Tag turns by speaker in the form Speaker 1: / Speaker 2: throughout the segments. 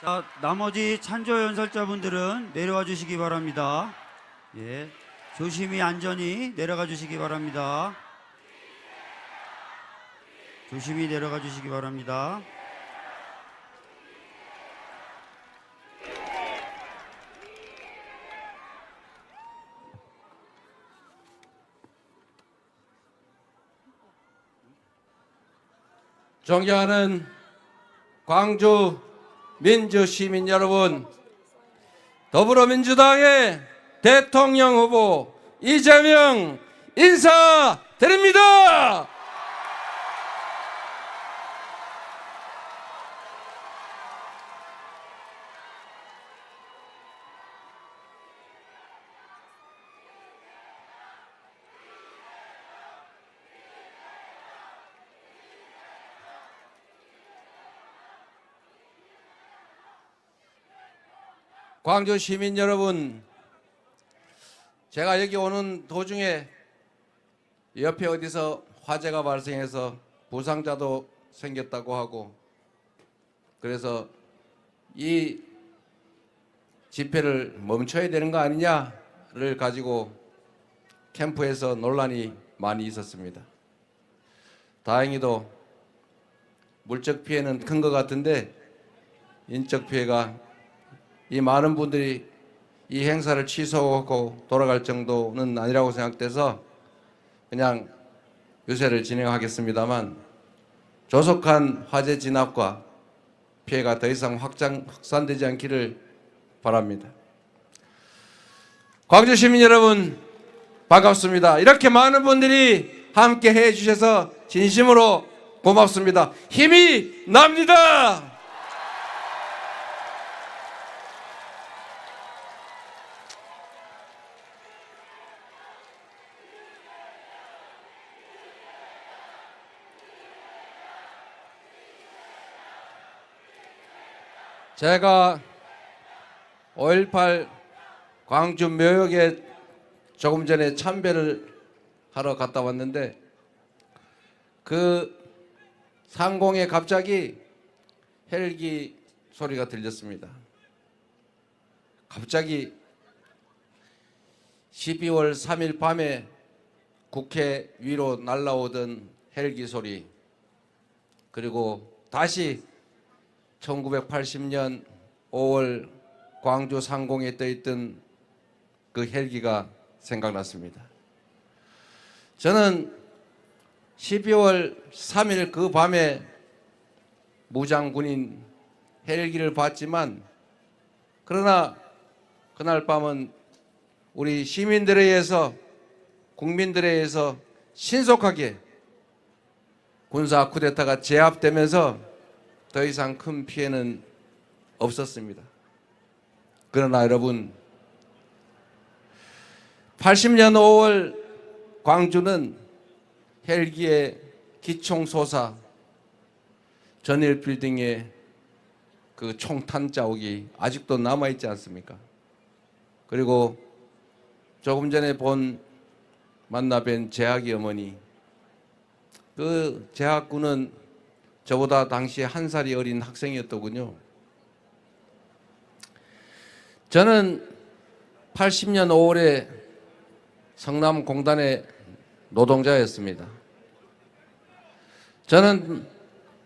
Speaker 1: 자, 나머지 찬조 연설자분들은 내려와 주시기 바랍니다. 예, 조심히 안전히 내려가 주시기 바랍니다. 조심히 내려가 주시기 바랍니다.
Speaker 2: 존경하는 광주 민주시민 여러분, 더불어민주당의 대통령 후보 이재명 인사드립니다. 광주 시민 여러분, 제가 여기 오는 도중에 옆에 어디서 화재가 발생해서 부상자도 생겼다고 하고, 그래서 이 집회를 멈춰야 되는 거 아니냐를 가지고 캠프에서 논란이 많이 있었습니다. 다행히도 물적 피해는 큰 것 같은데 인적 피해가, 이 많은 분들이 이 행사를 취소하고 돌아갈 정도는 아니라고 생각돼서 그냥 유세를 진행하겠습니다만, 조속한 화재 진압과 피해가 더 이상 확산되지 않기를 바랍니다. 광주 시민 여러분, 반갑습니다. 이렇게 많은 분들이 함께 해 주셔서 진심으로 고맙습니다. 힘이 납니다. 제가 5.18 광주 묘역에 조금 전에 참배를 하러 갔다 왔는데, 그 상공에 갑자기 헬기 소리가 들렸습니다. 갑자기 12월 3일 밤에 국회 위로 날아오던 헬기 소리, 그리고 다시 1980년 5월 광주 상공에 떠있던 그 헬기가 생각났습니다. 저는 12월 3일 그 밤에 무장군인 헬기를 봤지만, 그러나 그날 밤은 우리 시민들에 의해서, 국민들에 의해서 신속하게 군사 쿠데타가 제압되면서 더 이상 큰 피해는 없었습니다. 그러나 여러분, 80년 5월 광주는 헬기의 기총 쏘사, 전일 빌딩에 그 총탄 자국이 아직도 남아있지 않습니까? 그리고 조금 전에 만나 뵌 재학이 어머니, 그 재학군은 저보다 당시에 1살이 어린 학생이었더군요. 저는 80년 5월에 성남공단의 노동자였습니다. 저는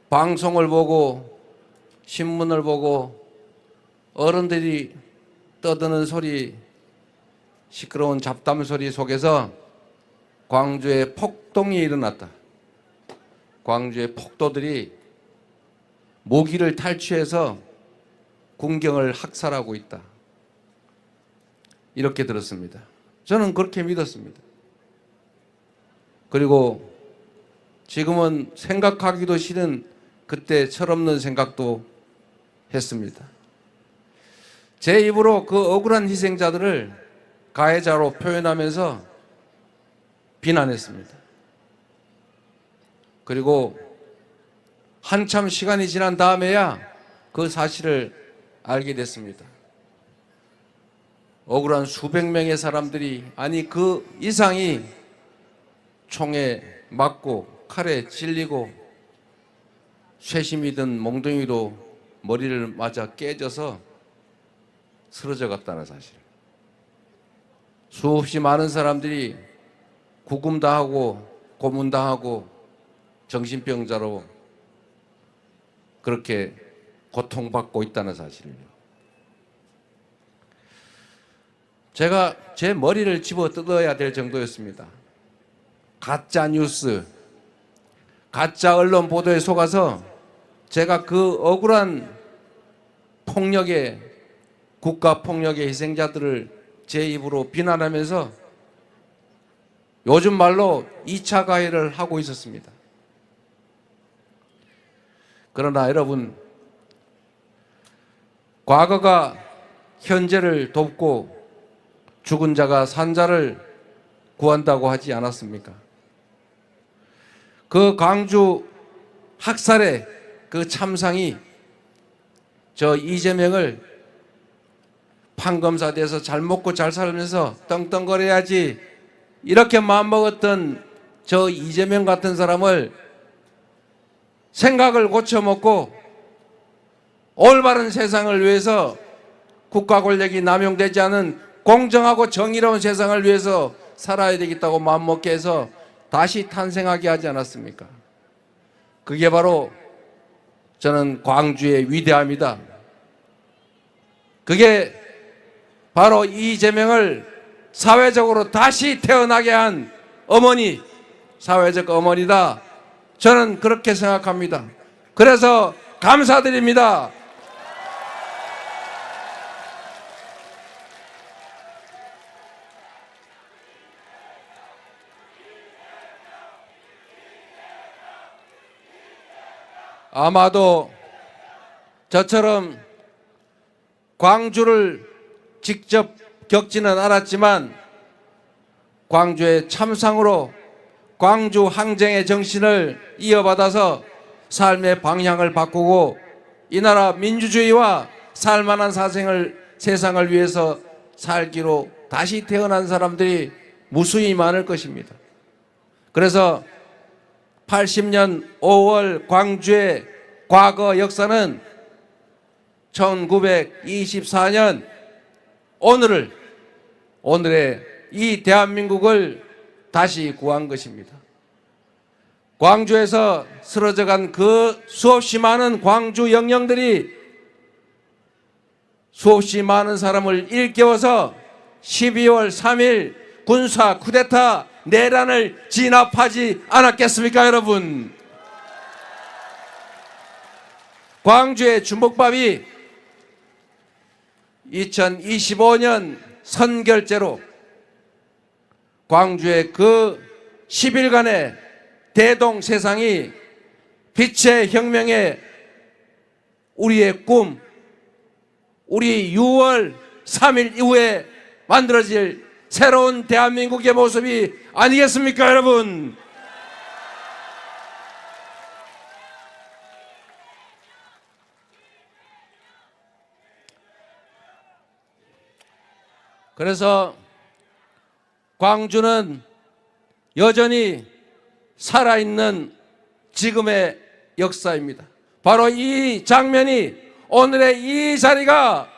Speaker 2: 방송을 보고 신문을 보고 어른들이 떠드는 소리, 시끄러운 잡담 소리 속에서 광주에 폭동이 일어났다. 광주의 폭도들이 모기를 탈취해서 군경을 학살하고 있다. 이렇게 들었습니다. 저는 그렇게 믿었습니다. 그리고 지금은 생각하기도 싫은 그때 철없는 생각도 했습니다. 제 입으로 그 억울한 희생자들을 가해자로 표현하면서 비난했습니다. 그리고 한참 시간이 지난 다음에야 그 사실을 알게 됐습니다. 억울한 수백 명의 사람들이, 아니 그 이상이 총에 맞고 칼에 찔리고 쇠심이든 몽둥이로 머리를 맞아 깨져서 쓰러져 갔다는 사실. 수없이 많은 사람들이 구금당하고 고문당하고 정신병자로 그렇게 고통받고 있다는 사실이에요. 제가 제 머리를 집어 뜯어야 될 정도였습니다. 가짜 뉴스, 가짜 언론 보도에 속아서 제가 그 억울한 폭력의, 국가 폭력의 희생자들을 제 입으로 비난하면서 요즘 말로 2차 가해를 하고 있었습니다. 그러나 여러분, 과거가 현재를 돕고 죽은 자가 산 자를 구한다고 하지 않았습니까? 그 광주 학살의 그 참상이 저 이재명을 판검사 돼서 잘 먹고 잘 살면서 떵떵거려야지 이렇게 마음먹었던 저 이재명 같은 사람을 생각을 고쳐먹고 올바른 세상을 위해서 국가 권력이 남용되지 않은 공정하고 정의로운 세상을 위해서 살아야 되겠다고 마음먹게 해서 다시 탄생하게 하지 않았습니까? 그게 바로 저는 광주의 위대함이다. 그게 바로 이재명을 사회적으로 다시 태어나게 한 어머니, 사회적 어머니다. 저는 그렇게 생각합니다. 그래서 감사드립니다. 아마도 저처럼 광주를 직접 겪지는 않았지만 광주의 참상으로 광주 항쟁의 정신을 이어받아서 삶의 방향을 바꾸고 이 나라 민주주의와 살만한 세상을 위해서 살기로 다시 태어난 사람들이 무수히 많을 것입니다. 그래서 80년 5월 광주의 과거 역사는 1924년 오늘의 이 대한민국을 다시 구한 것입니다. 광주에서 쓰러져간 그 수없이 많은 광주 영령들이 수없이 많은 사람을 일깨워서 12월 3일 군사 쿠데타 내란을 진압하지 않았겠습니까, 여러분? 광주의 주먹밥이 2025년 선결제로 광주의 그 10일간의 대동세상이 빛의 혁명의 우리의 꿈, 우리 6월 3일 이후에 만들어질 새로운 대한민국의 모습이 아니겠습니까, 여러분? 그래서 광주는 여전히 살아있는 지금의 역사입니다. 바로 이 장면이 오늘의 이 자리가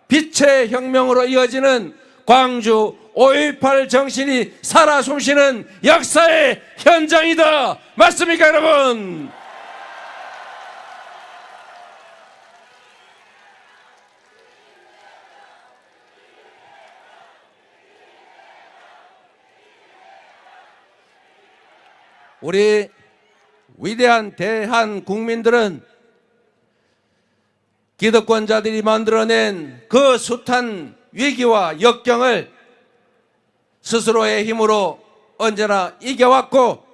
Speaker 2: 빛의 혁명으로 이어지는 광주 5.18 정신이 살아 숨쉬는 역사의 현장이다. 맞습니까, 여러분? 우리 위대한 대한 국민들은 기득권자들이 만들어낸 그 숱한 위기와 역경을 스스로의 힘으로 언제나 이겨왔고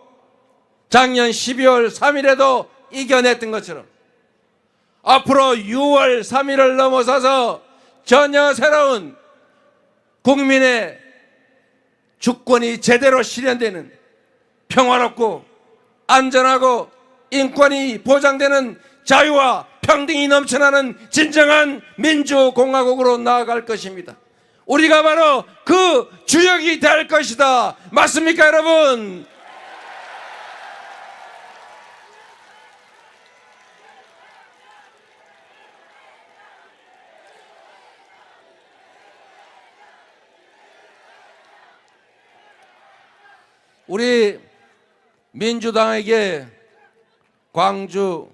Speaker 2: 작년 12월 3일에도 이겨냈던 것처럼 앞으로 6월 3일을 넘어서서 전혀 새로운 국민의 주권이 제대로 실현되는 평화롭고 안전하고 인권이 보장되는 자유와 평등이 넘쳐나는 진정한 민주공화국으로 나아갈 것입니다. 우리가 바로 그 주역이 될 것이다. 맞습니까, 여러분? 우리 민주당에게 광주,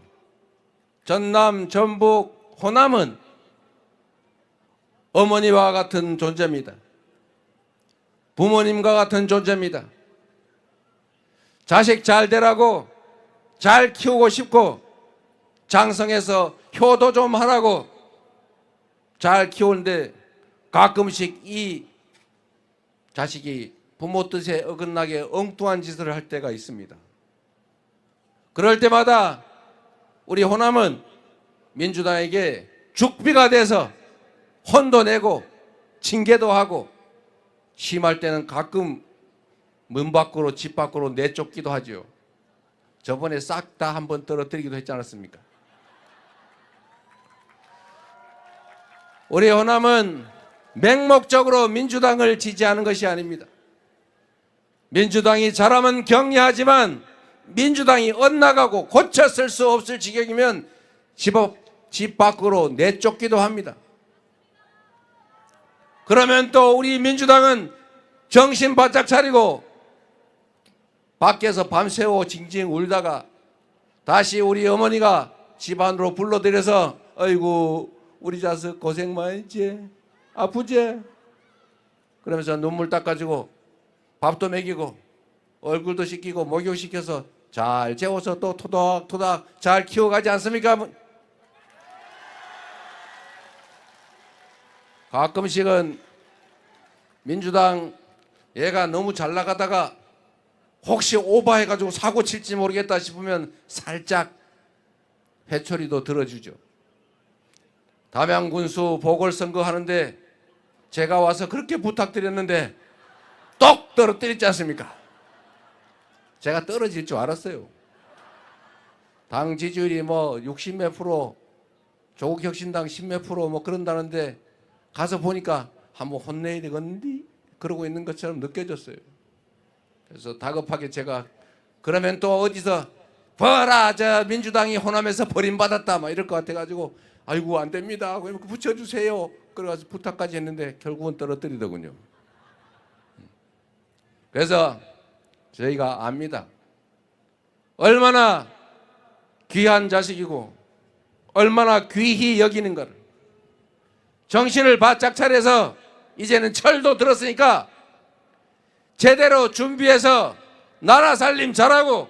Speaker 2: 전남, 전북, 호남은 어머니와 같은 존재입니다. 부모님과 같은 존재입니다. 자식 잘 되라고, 잘 키우고 싶고, 장성해서 효도 좀 하라고 잘 키우는데 가끔씩 이 자식이 부모 뜻에 어긋나게 엉뚱한 짓을 할 때가 있습니다. 그럴 때마다 우리 호남은 민주당에게 죽비가 돼서 혼도 내고 징계도 하고 심할 때는 가끔 문 밖으로 집 밖으로 내쫓기도 하죠. 저번에 싹 다 한번 떨어뜨리기도 했지 않았습니까? 우리 호남은 맹목적으로 민주당을 지지하는 것이 아닙니다. 민주당이 잘하면 격려하지만 민주당이 엇나가고 고쳐 쓸 수 없을 지경이면 집 밖으로 내쫓기도 합니다. 그러면 또 우리 민주당은 정신 바짝 차리고 밖에서 밤새워 징징 울다가 다시 우리 어머니가 집 안으로 불러들여서 아이고 우리 자식 고생 많이 했지? 아프지? 그러면서 눈물 닦아주고 밥도 먹이고 얼굴도 씻기고 목욕시켜서 잘 재워서 또 토닥토닥 잘 키워가지 않습니까? 가끔씩은 민주당 얘가 너무 잘 나가다가 혹시 오버해가지고 사고 칠지 모르겠다 싶으면 살짝 회초리도 들어주죠. 담양군수 보궐선거 하는데 제가 와서 그렇게 부탁드렸는데 똑 떨어뜨렸지 않습니까? 제가 떨어질 줄 알았어요. 당 지지율이 뭐 60몇 프로, 조국혁신당 10몇 프로 뭐 그런다는데 가서 보니까 한번 혼내야 되겠는데 그러고 있는 것처럼 느껴졌어요. 그래서 다급하게 제가 그러면 또 어디서 봐라 저 민주당이 호남에서 버림받았다 막 이럴 것 같아가지고 아이고 안 됩니다 하고 붙여주세요 그래가지고 부탁까지 했는데 결국은 떨어뜨리더군요. 그래서 저희가 압니다. 얼마나 귀한 자식이고 얼마나 귀히 여기는 거를 정신을 바짝 차려서 이제는 철도 들었으니까 제대로 준비해서 나라 살림 잘하고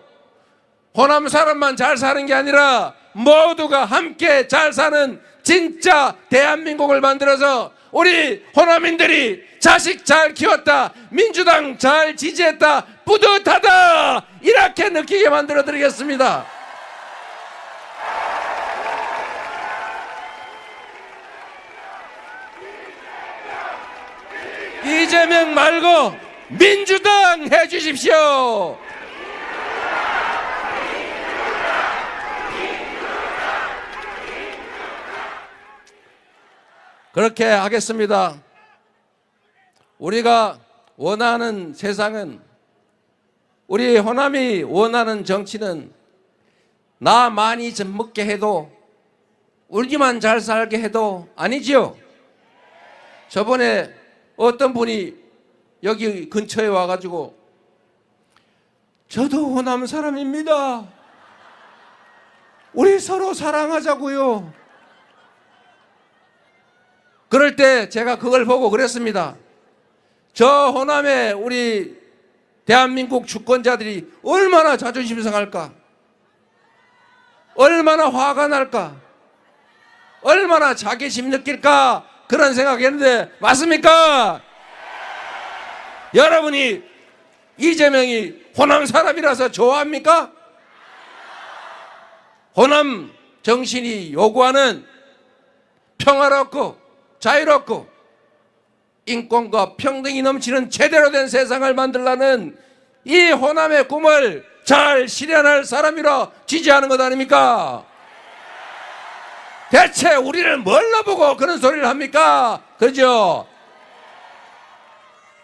Speaker 2: 호남 사람만 잘 사는 게 아니라 모두가 함께 잘 사는 진짜 대한민국을 만들어서 우리 호남인들이 자식 잘 키웠다, 민주당 잘 지지했다, 뿌듯하다 이렇게 느끼게 만들어 드리겠습니다. 이재명 말고 민주당 해주십시오. 그렇게 하겠습니다. 우리가 원하는 세상은, 우리 호남이 원하는 정치는 나 많이 좀 먹게 해도 우리만 잘 살게 해도 아니지요. 저번에 어떤 분이 여기 근처에 와가지고 저도 호남 사람입니다. 우리 서로 사랑하자고요. 그럴 때 제가 그걸 보고 그랬습니다. 저 호남에 우리 대한민국 주권자들이 얼마나 자존심 상할까? 얼마나 화가 날까? 얼마나 자괴심 느낄까? 그런 생각했는데 맞습니까? 여러분이 이재명이 호남 사람이라서 좋아합니까? 호남 정신이 요구하는 평화롭고 자유롭고 인권과 평등이 넘치는 제대로 된 세상을 만들라는 이 호남의 꿈을 잘 실현할 사람이라 지지하는 것 아닙니까? 대체 우리를 뭘로 보고 그런 소리를 합니까? 그죠?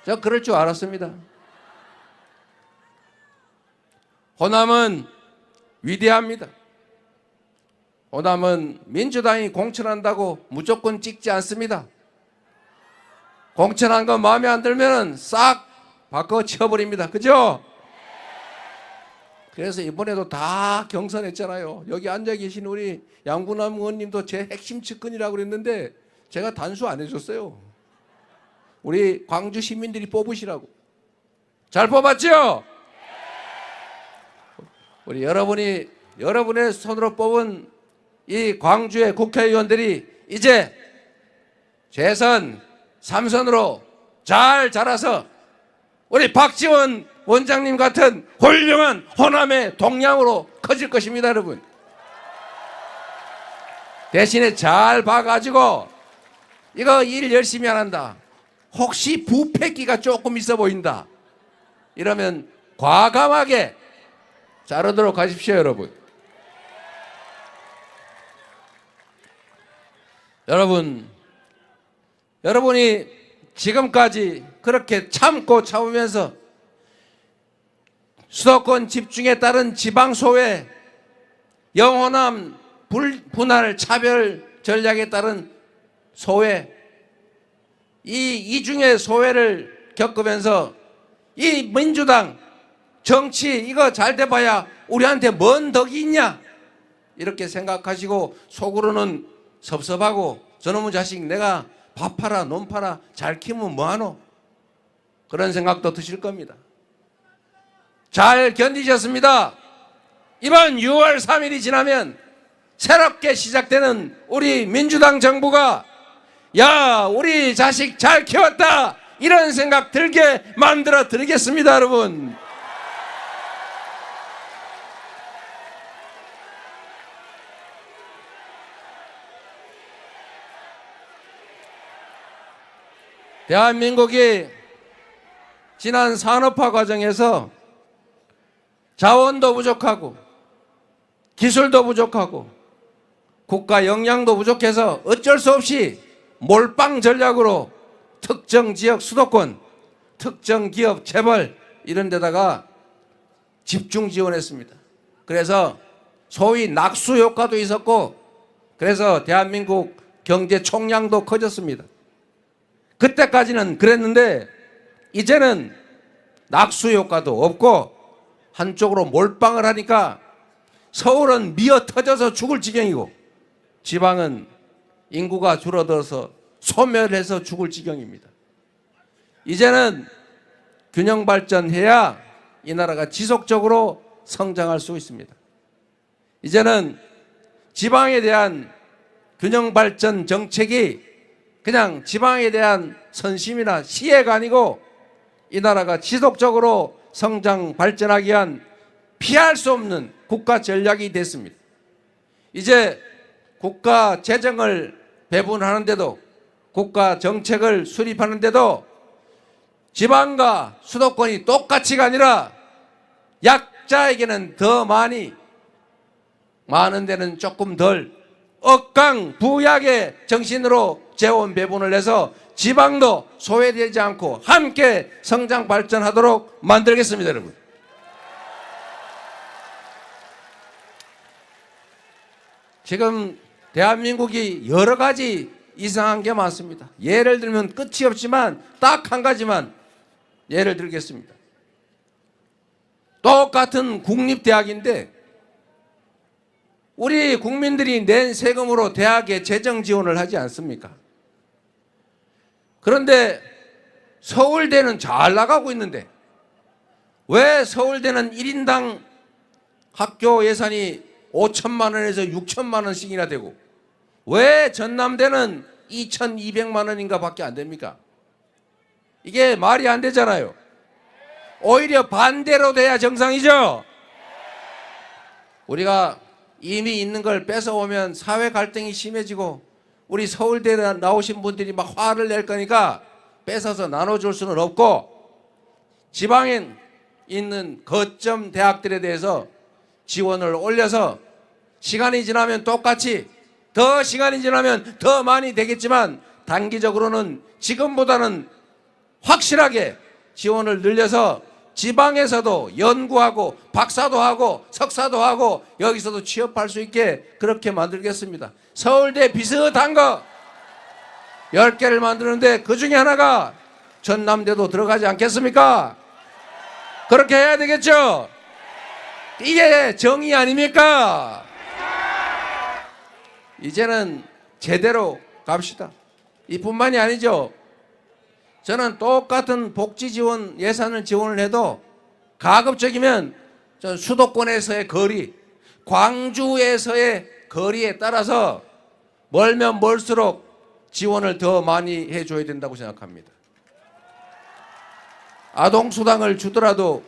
Speaker 2: 저 그럴 줄 알았습니다. 호남은 위대합니다. 호남은 민주당이 공천한다고 무조건 찍지 않습니다. 공천한 거 마음에 안 들면 싹 바꿔 치워버립니다. 그죠? 그래서 이번에도 다 경선했잖아요. 여기 앉아 계신 우리 양분남 의원님도 제 핵심 측근이라고 그랬는데 제가 단수 안 해줬어요. 우리 광주 시민들이 뽑으시라고. 잘 뽑았죠? 우리 여러분의 손으로 뽑은 이 광주의 국회의원들이 이제 재선 3선으로 잘 자라서 우리 박지원 원장님 같은 훌륭한 호남의 동량으로 커질 것입니다, 여러분. 대신에 잘 봐가지고 이거 일 열심히 안 한다. 혹시 부패기가 조금 있어 보인다. 이러면 과감하게 자르도록 하십시오, 여러분. 여러분이 지금까지 그렇게 참고 참으면서 수도권 집중에 따른 지방소외, 영호남 분할 차별 전략에 따른 소외, 이 이중의 소외를 겪으면서 이 민주당 정치 이거 잘 돼봐야 우리한테 뭔 덕이 있냐 이렇게 생각하시고 속으로는 섭섭하고 저놈의 자식 내가 밥 팔아 논 팔아 잘 키우면 뭐하노 그런 생각도 드실 겁니다. 잘 견디셨습니다. 이번 6월 3일이 지나면 새롭게 시작되는 우리 민주당 정부가 야 우리 자식 잘 키웠다 이런 생각 들게 만들어 드리겠습니다. 여러분, 대한민국이 지난 산업화 과정에서 자원도 부족하고 기술도 부족하고 국가 역량도 부족해서 어쩔 수 없이 몰빵 전략으로 특정 지역 수도권, 특정 기업 재벌 이런 데다가 집중 지원했습니다. 그래서 소위 낙수 효과도 있었고 그래서 대한민국 경제 총량도 커졌습니다. 그때까지는 그랬는데 이제는 낙수 효과도 없고 한쪽으로 몰빵을 하니까 서울은 미어 터져서 죽을 지경이고 지방은 인구가 줄어들어서 소멸해서 죽을 지경입니다. 이제는 균형 발전해야 이 나라가 지속적으로 성장할 수 있습니다. 이제는 지방에 대한 균형 발전 정책이 그냥 지방에 대한 선심이나 시혜가 아니고 이 나라가 지속적으로 성장 발전하기 위한 피할 수 없는 국가 전략이 됐습니다. 이제 국가 재정을 배분하는데도 국가 정책을 수립하는데도 지방과 수도권이 똑같이가 아니라 약자에게는 더 많이 많은 데는 조금 덜 억강부약의 정신으로 재원 배분을 해서 지방도 소외되지 않고 함께 성장 발전하도록 만들겠습니다. 여러분, 지금 대한민국이 여러 가지 이상한 게 많습니다. 예를 들면 끝이 없지만 딱 한 가지만 예를 들겠습니다. 똑같은 국립대학인데 우리 국민들이 낸 세금으로 대학에 재정 지원을 하지 않습니까? 그런데 서울대는 잘 나가고 있는데 왜 서울대는 1인당 학교 예산이 5천만 원에서 6천만 원씩이나 되고 왜 전남대는 2,200만 원인가 밖에 안 됩니까? 이게 말이 안 되잖아요. 오히려 반대로 돼야 정상이죠. 우리가 이미 있는 걸 뺏어오면 사회 갈등이 심해지고 우리 서울대 나오신 분들이 막 화를 낼 거니까 뺏어서 나눠줄 수는 없고 지방에 있는 거점 대학들에 대해서 지원을 올려서 시간이 지나면 똑같이 더 시간이 지나면 더 많이 되겠지만 단기적으로는 지금보다는 확실하게 지원을 늘려서 지방에서도 연구하고 박사도 하고 석사도 하고 여기서도 취업할 수 있게 그렇게 만들겠습니다. 서울대 비슷한 거 10개를 만드는데 그 중에 하나가 전남대도 들어가지 않겠습니까? 그렇게 해야 되겠죠? 이게 정의 아닙니까? 이제는 제대로 갑시다. 이뿐만이 아니죠. 저는 똑같은 복지 지원 예산을 지원을 해도 가급적이면 전 수도권에서의 거리, 광주에서의 거리에 따라서 멀면 멀수록 지원을 더 많이 해줘야 된다고 생각합니다. 아동수당을 주더라도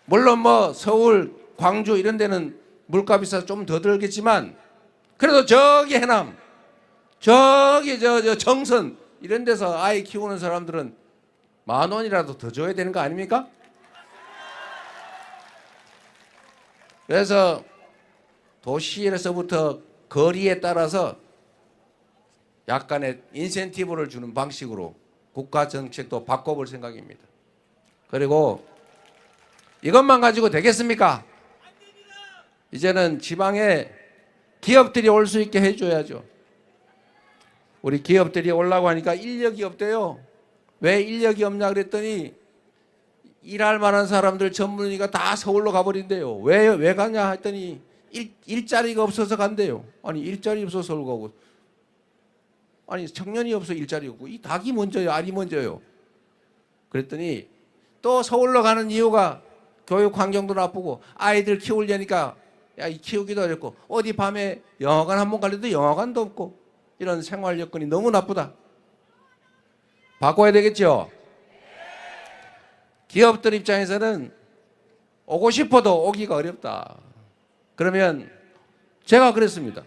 Speaker 2: 물론 뭐 서울, 광주 이런 데는 물가 비싸서 좀 더 들겠지만 그래도 저기 해남, 저기 저 정선 이런 데서 아이 키우는 사람들은 10,000원이라도 더 줘야 되는 거 아닙니까? 그래서 도시에서부터 거리에 따라서 약간의 인센티브를 주는 방식으로 국가 정책도 바꿔볼 생각입니다. 그리고 이것만 가지고 되겠습니까? 이제는 지방에 기업들이 올 수 있게 해줘야죠. 우리 기업들이 오려고 하니까 인력이 없대요. 왜 인력이 없냐 그랬더니 일할 만한 사람들 전문의가 다 서울로 가버린대요. 왜 가냐 했더니 일자리가 없어서 간대요. 아니 일자리 없어서 서울 가고, 아니 청년이 없어 일자리 없고, 이 닭이 먼저요 알이 먼저요. 그랬더니 또 서울로 가는 이유가 교육 환경도 나쁘고 아이들 키우려니까 야, 이 키우기도 어렵고 어디 밤에 영화관 한번 가려도 영화관도 없고 이런 생활 여건이 너무 나쁘다. 바꿔야 되겠죠. 기업들 입장에서는 오고 싶어도 오기가 어렵다. 그러면 제가 그랬습니다.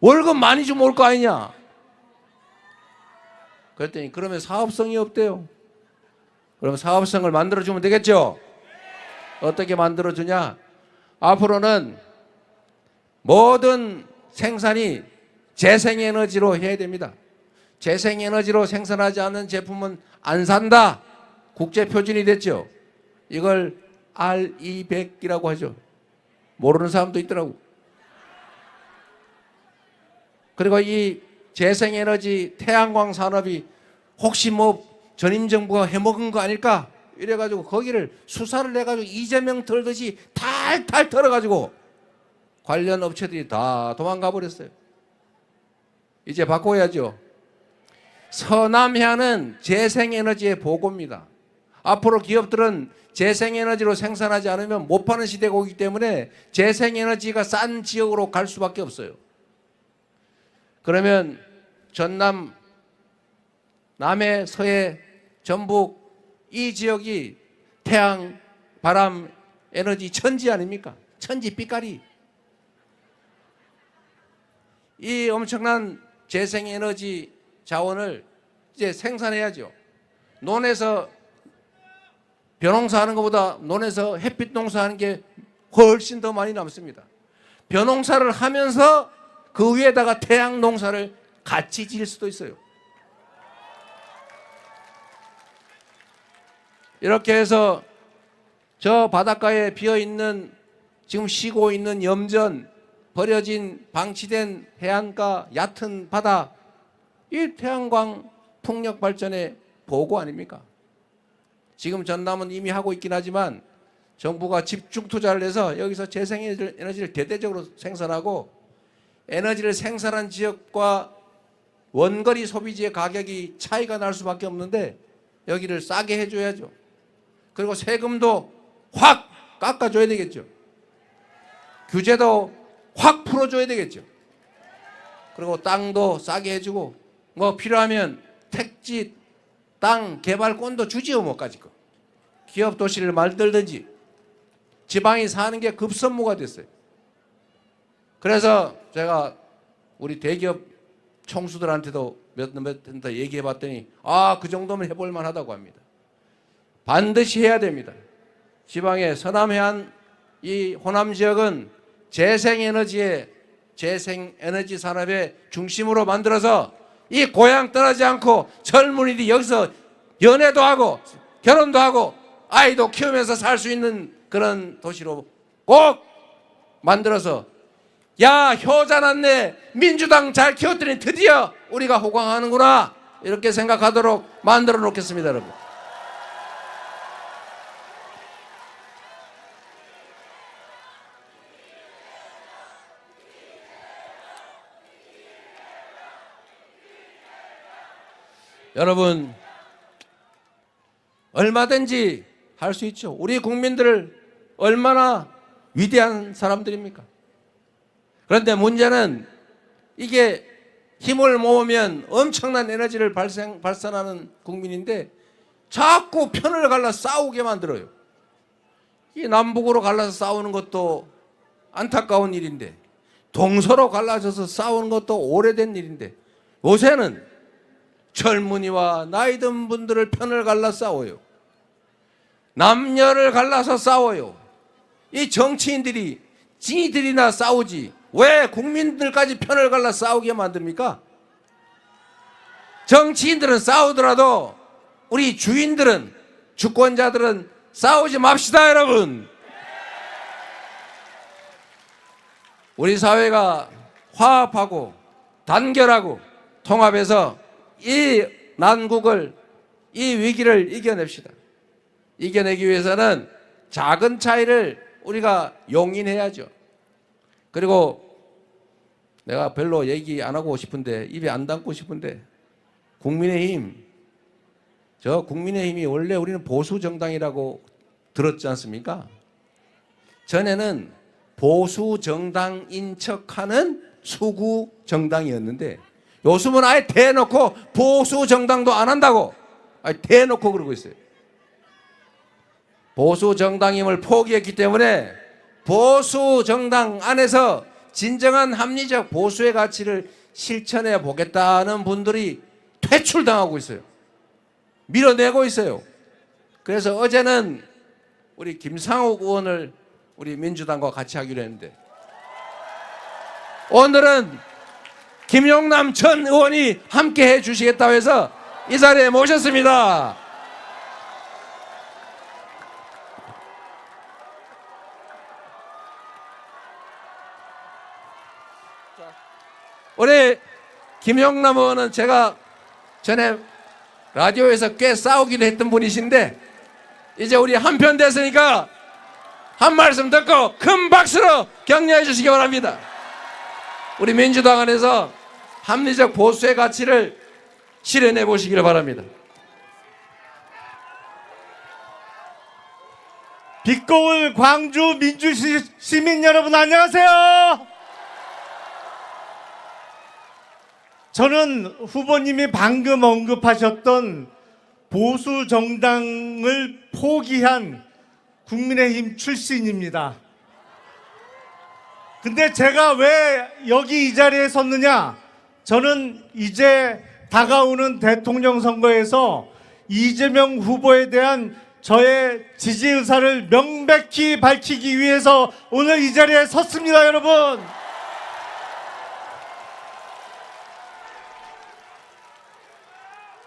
Speaker 2: 월급 많이 주면 올 거 아니냐. 그랬더니 그러면 사업성이 없대요. 그럼 사업성을 만들어주면 되겠죠. 어떻게 만들어주냐. 앞으로는 모든 생산이 재생에너지로 해야 됩니다. 재생에너지로 생산하지 않는 제품은 안 산다. 국제 표준이 됐죠. 이걸 RE100이라고 하죠. 모르는 사람도 있더라고. 그리고 이 재생에너지 태양광 산업이 혹시 뭐 전임 정부가 해먹은 거 아닐까? 이래가지고 거기를 수사를 해가지고 이재명 털듯이 탈탈 털어가지고 관련 업체들이 다 도망가 버렸어요. 이제 바꿔야죠. 서남해안은 재생에너지의 보고입니다. 앞으로 기업들은 재생에너지로 생산하지 않으면 못 파는 시대가 오기 때문에 재생에너지가 싼 지역으로 갈 수밖에 없어요. 그러면 전남, 남해, 서해, 전북 이 지역이 태양, 바람, 에너지 천지 아닙니까? 천지 빛깔이. 이 엄청난 재생에너지 자원을 이제 생산해야죠. 논에서 벼농사하는 것보다 논에서 햇빛 농사하는 게 훨씬 더 많이 남습니다. 벼농사를 하면서 그 위에다가 태양 농사를 같이 지을 수도 있어요. 이렇게 해서 저 바닷가에 비어있는 지금 쉬고 있는 염전, 버려진 방치된 해안가, 얕은 바다, 이 태양광 풍력 발전의 보고 아닙니까? 지금 전남은 이미 하고 있긴 하지만 정부가 집중 투자를 해서 여기서 재생에너지를 대대적으로 생산하고 에너지를 생산한 지역과 원거리 소비지의 가격이 차이가 날 수밖에 없는데 여기를 싸게 해줘야죠. 그리고 세금도 확 깎아줘야 되겠죠. 규제도 확 풀어줘야 되겠죠. 그리고 땅도 싸게 해주고 뭐 필요하면 택지 땅 개발권도 주지요. 뭐까지 거. 기업 도시를 만들든지. 지방이 사는 게 급선무가 됐어요. 그래서 제가 우리 대기업 총수들한테도 몇 번 더 얘기해 봤더니 그 정도면 해볼 만하다고 합니다. 반드시 해야 됩니다. 지방의 서남해안 이 호남 지역은 재생에너지 산업의 중심으로 만들어서 이 고향 떠나지 않고 젊은이들이 여기서 연애도 하고 결혼도 하고 아이도 키우면서 살 수 있는 그런 도시로 꼭 만들어서 야 효자 났네 민주당 잘 키웠더니 드디어 우리가 호강하는구나 이렇게 생각하도록 만들어 놓겠습니다. 여러분. 여러분, 얼마든지 할 수 있죠. 우리 국민들을 얼마나 위대한 사람들입니까? 그런데 문제는 이게 힘을 모으면 엄청난 에너지를 발산하는 국민인데 자꾸 편을 갈라 싸우게 만들어요. 이 남북으로 갈라서 싸우는 것도 안타까운 일인데, 동서로 갈라져서 싸우는 것도 오래된 일인데, 요새는 젊은이와 나이 든 분들을 편을 갈라 싸워요. 남녀를 갈라서 싸워요. 이 정치인들이 지들이나 싸우지 왜 국민들까지 편을 갈라 싸우게 만듭니까? 정치인들은 싸우더라도 우리 주인들은, 주권자들은 싸우지 맙시다, 여러분. 우리 사회가 화합하고 단결하고 통합해서 이 난국을, 이 위기를 이겨냅시다. 이겨내기 위해서는 작은 차이를 우리가 용인해야죠. 그리고 내가 별로 얘기 안 하고 싶은데, 입에 안 담고 싶은데, 국민의힘, 저 국민의힘이 원래 우리는 보수 정당이라고 들었지 않습니까? 전에는 보수 정당인 척하는 수구 정당이었는데 요즘은 아예 대놓고 보수 정당도 안 한다고 아예 대놓고 그러고 있어요. 보수 정당임을 포기했기 때문에 보수 정당 안에서 진정한 합리적 보수의 가치를 실천해 보겠다는 분들이 퇴출당하고 있어요. 밀어내고 있어요. 그래서 어제는 우리 김상욱 의원을 우리 민주당과 같이 하기로 했는데, 오늘은 김용남 전 의원이 함께 해 주시겠다고 해서 이 자리에 모셨습니다. 우리 김용남 의원은 제가 전에 라디오에서 꽤 싸우기도 했던 분이신데, 이제 우리 한편 됐으니까 한 말씀 듣고 큰 박수로 격려해 주시기 바랍니다. 우리 민주당 안에서 합리적 보수의 가치를 실현해 보시기를 바랍니다.
Speaker 3: 빛고울 광주 민주시민 여러분, 안녕하세요. 저는 후보님이 방금 언급하셨던 보수 정당을 포기한 국민의힘 출신입니다. 근데 제가 왜 여기 이 자리에 섰느냐? 저는 이제 다가오는 대통령 선거에서 이재명 후보에 대한 저의 지지 의사를 명백히 밝히기 위해서 오늘 이 자리에 섰습니다, 여러분.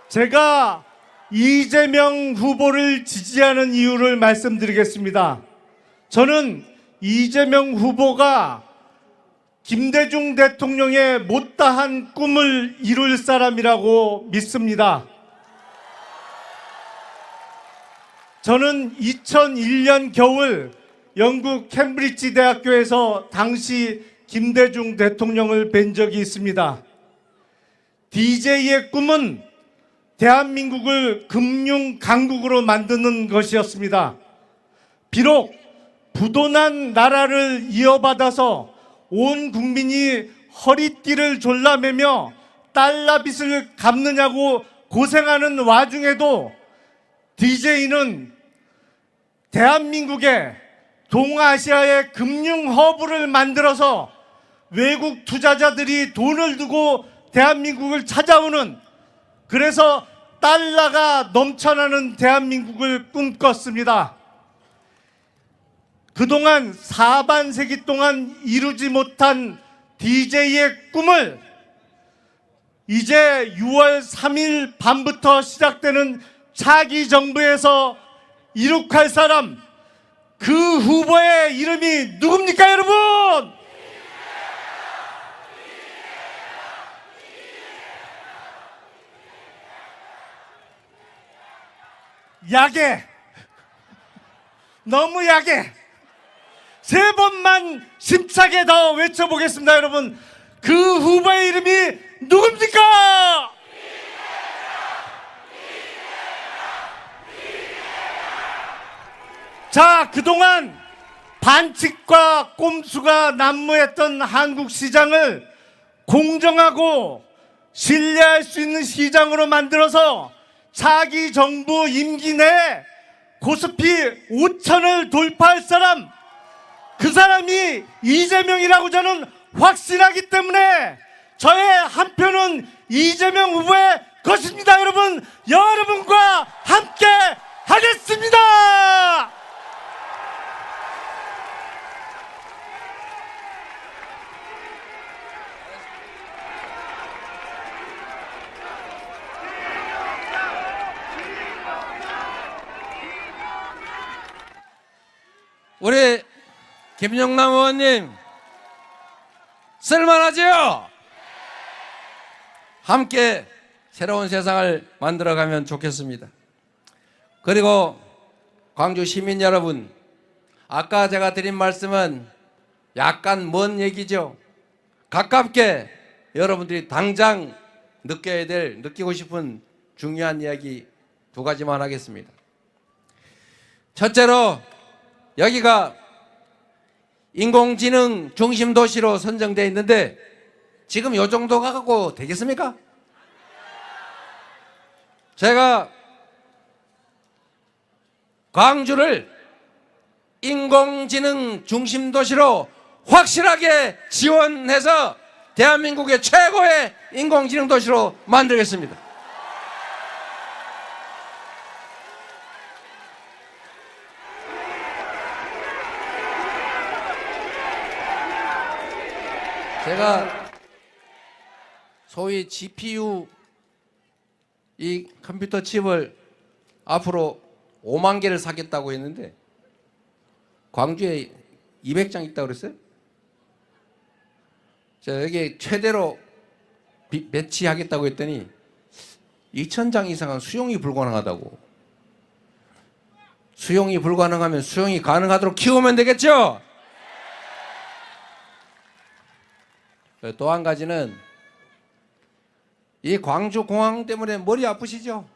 Speaker 3: 제가 이재명 후보를 지지하는 이유를 말씀드리겠습니다. 저는 이재명 후보가 김대중 대통령의 못다한 꿈을 이룰 사람이라고 믿습니다. 저는 2001년 겨울 영국 캠브리지 대학교에서 당시 김대중 대통령을 뵌 적이 있습니다. DJ의 꿈은 대한민국을 금융 강국으로 만드는 것이었습니다. 비록 부도난 나라를 이어받아서 온 국민이 허리띠를 졸라매며 달러 빚을 갚느냐고 고생하는 와중에도 DJ는 대한민국에 동아시아의 금융 허브를 만들어서 외국 투자자들이 돈을 두고 대한민국을 찾아오는, 그래서 달러가 넘쳐나는 대한민국을 꿈꿨습니다. 그동안 4반세기 동안 이루지 못한 DJ의 꿈을 이제 6월 3일 밤부터 시작되는 차기 정부에서 이룩할 사람, 그 후보의 이름이 누굽니까, 여러분? 야게, 너무 야게. 세 번만 심차게 더 외쳐보겠습니다, 여러분. 그 후보의 이름이 누굽니까? 자, 그동안 반칙과 꼼수가 난무했던 한국 시장을 공정하고 신뢰할 수 있는 시장으로 만들어서 차기 정부 임기 내에 고스피 5천을 돌파할 사람, 그 사람이 이재명이라고 저는 확신하기 때문에 저의 한 표는 이재명 후보의 것입니다. 여러분, 여러분과 함께 하겠습니다.
Speaker 2: 우리 김영남 의원님 쓸만하죠? 함께 새로운 세상을 만들어가면 좋겠습니다. 그리고 광주 시민 여러분, 아까 제가 드린 말씀은 약간 먼 얘기죠. 가깝게 여러분들이 당장 느끼고 싶은 중요한 이야기 두 가지만 하겠습니다. 첫째로, 여기가 인공지능 중심 도시로 선정되어 있는데 지금 이 정도 갖고 되겠습니까? 제가 광주를 인공지능 중심 도시로 확실하게 지원해서 대한민국의 최고의 인공지능 도시로 만들겠습니다. 제가 소위 GPU 이 컴퓨터 칩을 앞으로 5만 개를 사겠다고 했는데 광주에 200장 있다고 그랬어요? 제가 여기 최대로 배치하겠다고 했더니 2,000장 이상은 수용이 불가능하다고. 수용이 불가능하면 수용이 가능하도록 키우면 되겠죠? 또 한 가지는 이 광주공항 때문에 머리 아프시죠?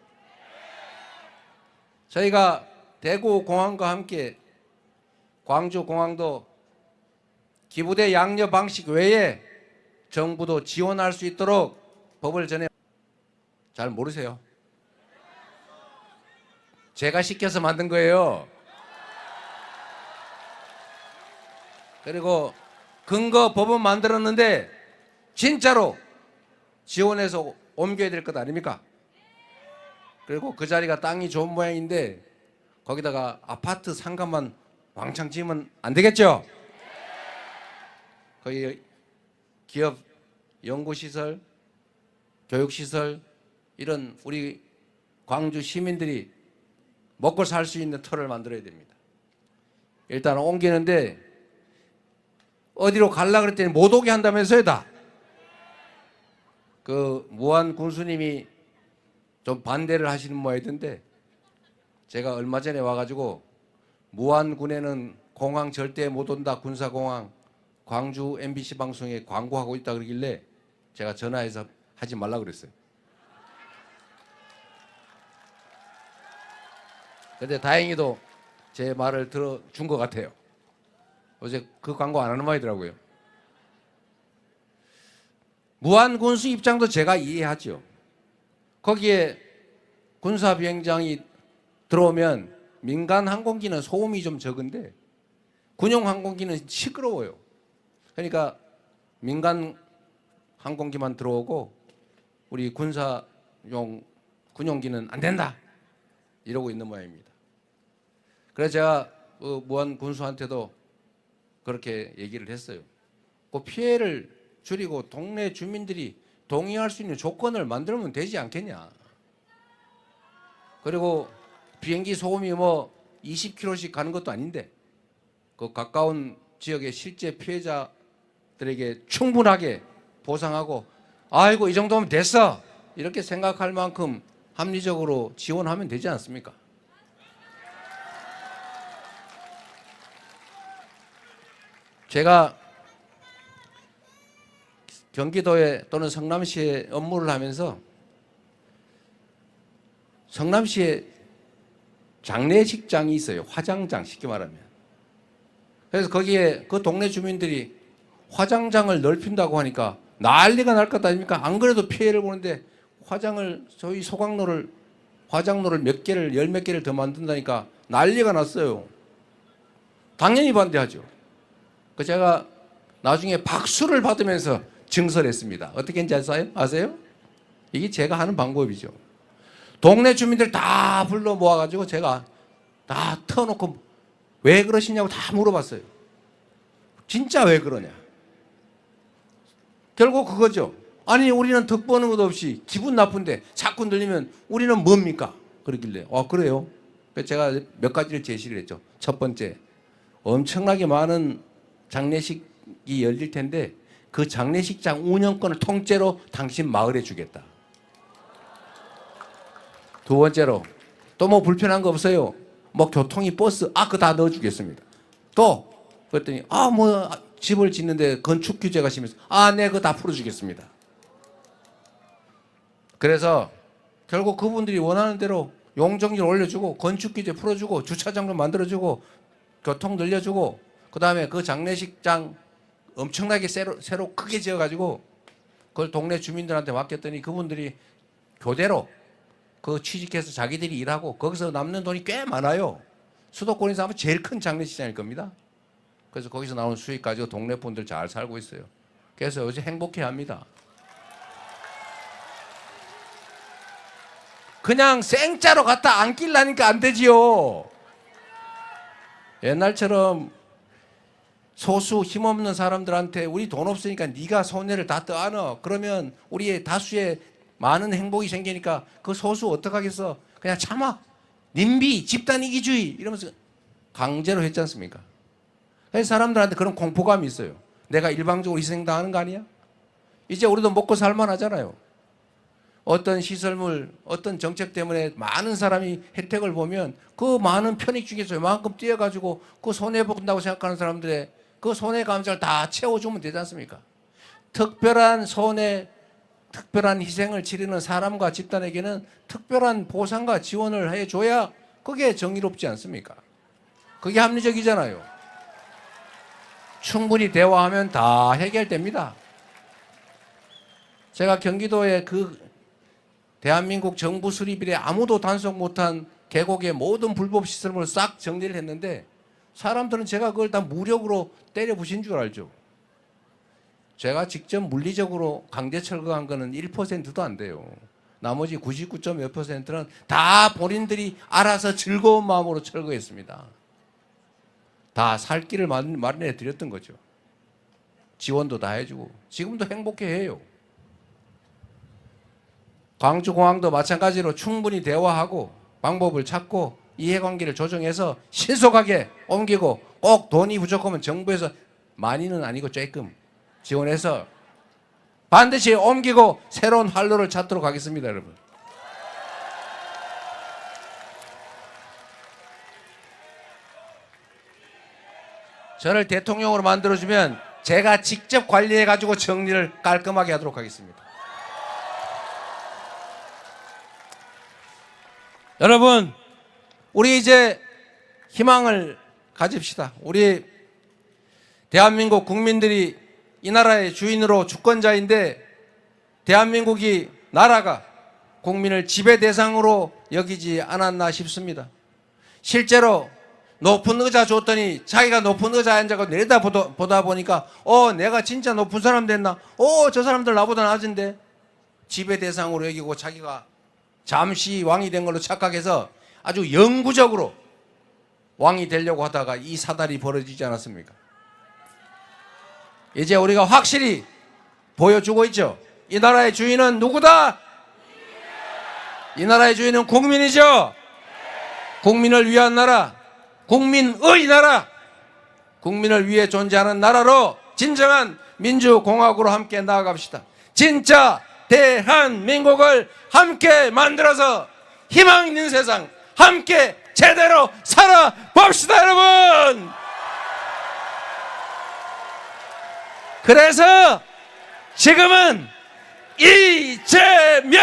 Speaker 2: 저희가 대구공항과 함께 광주공항도 기부대 양려 방식 외에 정부도 지원할 수 있도록 법을 전해. 잘 모르세요? 제가 시켜서 만든 거예요. 그리고 근거 법은 만들었는데 진짜로 지원해서 옮겨야 될 것 아닙니까? 그리고 그 자리가 땅이 좋은 모양인데 거기다가 아파트 상가만 왕창 지으면 안 되겠죠? 거기 기업 연구시설, 교육시설 이런 우리 광주 시민들이 먹고 살 수 있는 터를 만들어야 됩니다. 일단 옮기는데 어디로 가려고 그랬더니 못 오게 한다면서요 다. 그 무한 군수님이 좀 반대를 하시는 모양이던데 제가 얼마 전에 와가지고 무안군에는 공항 절대 못 온다 군사공항 광주 MBC 방송에 광고하고 있다 그러길래 제가 전화해서 하지 말라 그랬어요. 근데 다행히도 제 말을 들어준 것 같아요. 어제 그 광고 안 하는 모양이더라고요. 무안군수 입장도 제가 이해하죠. 거기에 군사비행장이 들어오면 민간 항공기는 소음이 좀 적은데 군용 항공기는 시끄러워요. 그러니까 민간 항공기만 들어오고 우리 군사용 군용기는 안 된다 이러고 있는 모양입니다. 그래서 제가 무안 군수한테도 그렇게 얘기를 했어요. 그 피해를 줄이고 동네 주민들이 동의할 수 있는 조건을 만들면 되지 않겠냐. 그리고 비행기 소음이 뭐 20km씩 가는 것도 아닌데 그 가까운 지역의 실제 피해자들에게 충분하게 보상하고 아이고 이 정도면 됐어 이렇게 생각할 만큼 합리적으로 지원하면 되지 않습니까? 제가 경기도에 또는 성남시에 업무를 하면서 성남시에 장례식장이 있어요. 화장장 쉽게 말하면. 그래서 거기에 그 동네 주민들이 화장장을 넓힌다고 하니까 난리가 날 것 아닙니까? 안 그래도 피해를 보는데 저희 화장로를 몇 개를, 열 몇 개를 더 만든다니까 난리가 났어요. 당연히 반대하죠. 그 제가 나중에 박수를 받으면서 증설했습니다. 어떻게 했는지 아세요? 이게 제가 하는 방법이죠. 동네 주민들 다 불러 모아가지고 제가 다 터놓고 왜 그러시냐고 다 물어봤어요. 진짜 왜 그러냐. 결국 그거죠. 아니 우리는 덕 버는 것도 없이 기분 나쁜데 자꾸 늘리면 우리는 뭡니까? 그러길래 그래요. 그래서 제가 몇 가지를 제시를 했죠. 첫 번째, 엄청나게 많은 장례식이 열릴 텐데 그 장례식장 운영권을 통째로 당신 마을에 주겠다. 두 번째로 또 뭐 불편한 거 없어요? 뭐 교통이 버스 그거 다 넣어주겠습니다. 또 그랬더니 뭐 집을 짓는데 건축 규제가 심해서 네 그거 다 풀어주겠습니다. 그래서 결국 그분들이 원하는 대로 용적률 올려주고 건축 규제 풀어주고 주차장도 만들어주고 교통 늘려주고 그 다음에 그 장례식장 엄청나게 새로 크게 지어가지고 그걸 동네 주민들한테 맡겼더니 그분들이 교대로 그 취직해서 자기들이 일하고 거기서 남는 돈이 꽤 많아요. 수도권에서 아마 제일 큰 장례식장일 겁니다. 그래서 거기서 나오는 수익 가지고 동네 분들 잘 살고 있어요. 그래서 요새 행복해합니다. 그냥 생짜로 갖다 안 끼려니까 안 되지요. 옛날처럼 소수 힘없는 사람들한테 우리 돈 없으니까 네가 손해를 다 떠안어. 그러면 우리의 다수의 많은 행복이 생기니까 그 소수 어떡하겠어. 그냥 참아. 님비 집단 이기주의 이러면서 강제로 했지 않습니까? 그래서 사람들한테 그런 공포감이 있어요. 내가 일방적으로 희생당하는 거 아니야? 이제 우리도 먹고 살만하잖아요. 어떤 시설물, 어떤 정책 때문에 많은 사람이 혜택을 보면 그 많은 편익 중에서 이만큼 띄어가지고 그 손해본다고 생각하는 사람들의 그 손해 감정을 다 채워주면 되지 않습니까? 특별한 손해, 특별한 희생을 치르는 사람과 집단에게는 특별한 보상과 지원을 해줘야 그게 정의롭지 않습니까? 그게 합리적이잖아요. 충분히 대화하면 다 해결됩니다. 제가 경기도에 그 대한민국 정부 수립 이래 아무도 단속 못한 계곡의 모든 불법 시설물을 싹 정리를 했는데 사람들은 제가 그걸 다 무력으로 때려 부신 줄 알죠. 제가 직접 물리적으로 강제 철거한 거는 1%도 안 돼요. 나머지 99.몇 %는 다 본인들이 알아서 즐거운 마음으로 철거했습니다. 다 살 길을 마련해 드렸던 거죠. 지원도 다 해주고 지금도 행복해해요. 광주공항도 마찬가지로 충분히 대화하고 방법을 찾고 이해관계를 조정해서 신속하게 옮기고 꼭 돈이 부족하면 정부에서 많이는 아니고 조금 지원해서 반드시 옮기고 새로운 활로를 찾도록 하겠습니다, 여러분. 저를 대통령으로 만들어주면 제가 직접 관리해가지고 정리를 깔끔하게 하도록 하겠습니다. 여러분, 우리 이제 희망을 가집시다. 우리 대한민국 국민들이 이 나라의 주인으로 주권자인데 대한민국이 나라가 국민을 지배 대상으로 여기지 않았나 싶습니다. 실제로 높은 의자 줬더니 자기가 높은 의자에 앉아서 내려다보다 보니까 내가 진짜 높은 사람 됐나? 저 사람들 나보다 낮은데 지배 대상으로 여기고 자기가 잠시 왕이 된 걸로 착각해서 아주 영구적으로 왕이 되려고 하다가 이 사달이 벌어지지 않았습니까? 이제 우리가 확실히 보여주고 있죠. 이 나라의 주인은 누구다? 이 나라의 주인은 국민이죠. 국민을 위한 나라, 국민의 나라, 국민을 위해 존재하는 나라로 진정한 민주공화국으로 함께 나아갑시다. 진짜 대한민국을 함께 만들어서 희망 있는 세상 함께 제대로 살아봅시다, 여러분. 그래서 지금은 이재명